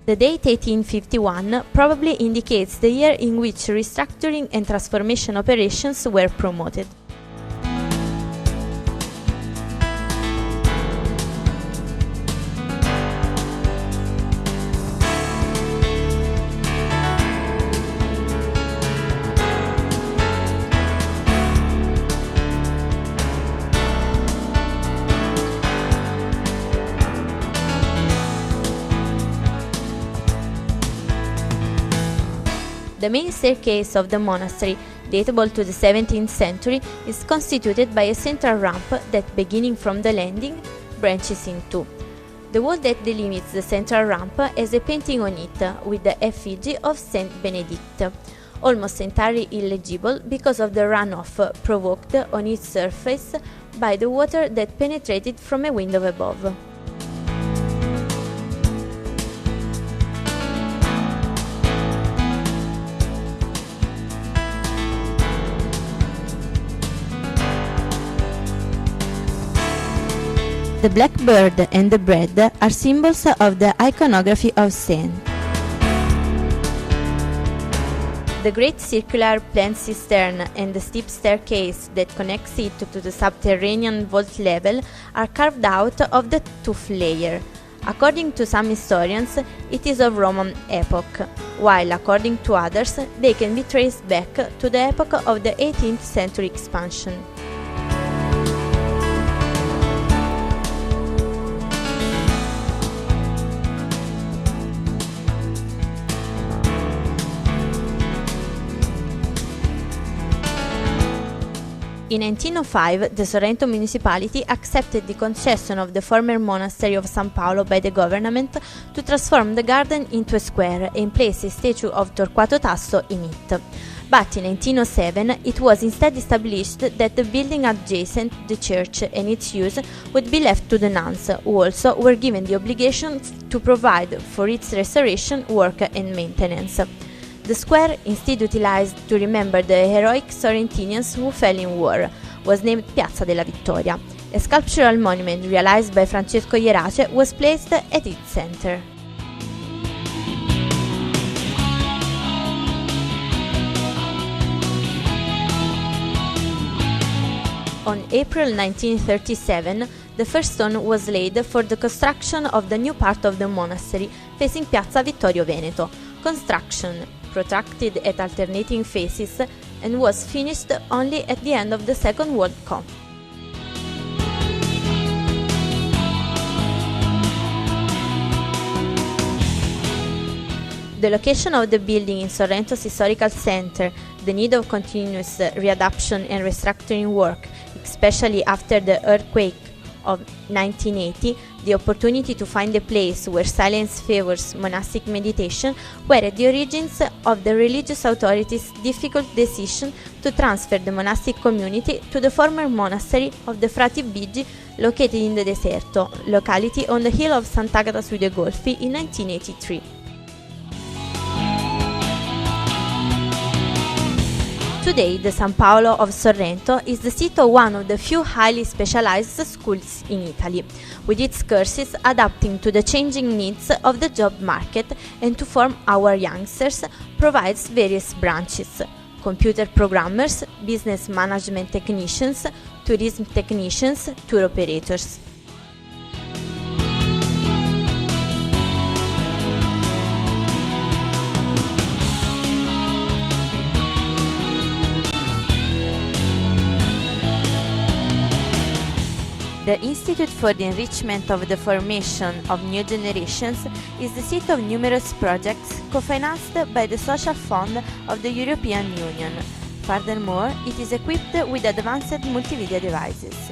The date 1851 probably indicates the year in which restructuring and transformation operations were promoted. The main staircase of the monastery, datable to the 17th century, is constituted by a central ramp that, beginning from the landing, branches in two. The wall that delimits the central ramp has a painting on it with the effigy of Saint Benedict, almost entirely illegible because of the runoff provoked on its surface by the water that penetrated from a window above. The black bird and the bread are symbols of the iconography of Saint. The great circular plant cistern and the steep staircase that connects it to the subterranean vault level are carved out of the tuff layer. According to some historians, it is of Roman epoch, while according to others, they can be traced back to the epoch of the 18th century expansion. In 1905, the Sorrento municipality accepted the concession of the former monastery of San Paolo by the government to transform the garden into a square and place a statue of Torquato Tasso in it. But in 1907, it was instead established that the building adjacent the church and its use would be left to the nuns, who also were given the obligation to provide for its restoration, work and maintenance. The square, instead utilized to remember the heroic Sorrentinians who fell in war, was named Piazza della Vittoria. A sculptural monument realized by Francesco Ierace was placed at its center. On April 1937, the first stone was laid for the construction of the new part of the monastery facing Piazza Vittorio Veneto. Construction protracted at alternating phases and was finished only at the end of the Second World War. The location of the building in Sorrento's historical center, the need of continuous readaptation and restructuring work, especially after the earthquake of 1980, the opportunity to find a place where silence favors monastic meditation were at the origins of the religious authorities' difficult decision to transfer the monastic community to the former monastery of the Frati Bigi located in the Deserto, locality on the hill of Sant'Agata sui Due Golfi in 1983. Today, the San Paolo of Sorrento is the seat of one of the few highly specialized schools in Italy, with its courses adapting to the changing needs of the job market and to form our youngsters provides various branches: computer programmers, business management technicians, tourism technicians, tour operators. The Institute for the Enrichment of the Formation of New Generations is the seat of numerous projects co-financed by the Social Fund of the European Union. Furthermore, it is equipped with advanced multimedia devices.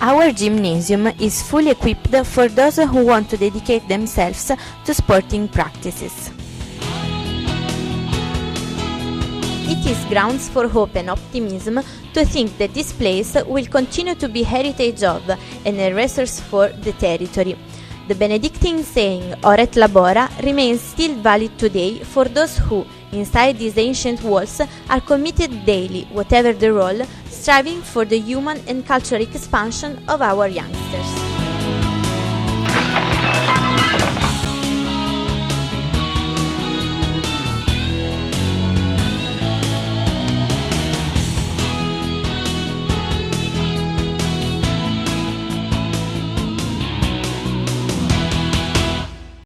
Our gymnasium is fully equipped for those who want to dedicate themselves to sporting practices. it is grounds for hope and optimism to think that this place will continue to be heritage of and a resource for the territory. The Benedictine saying, Ora et labora, remains still valid today for those who, inside these ancient walls, are committed daily, whatever the role, striving for the human and cultural expansion of our youngsters.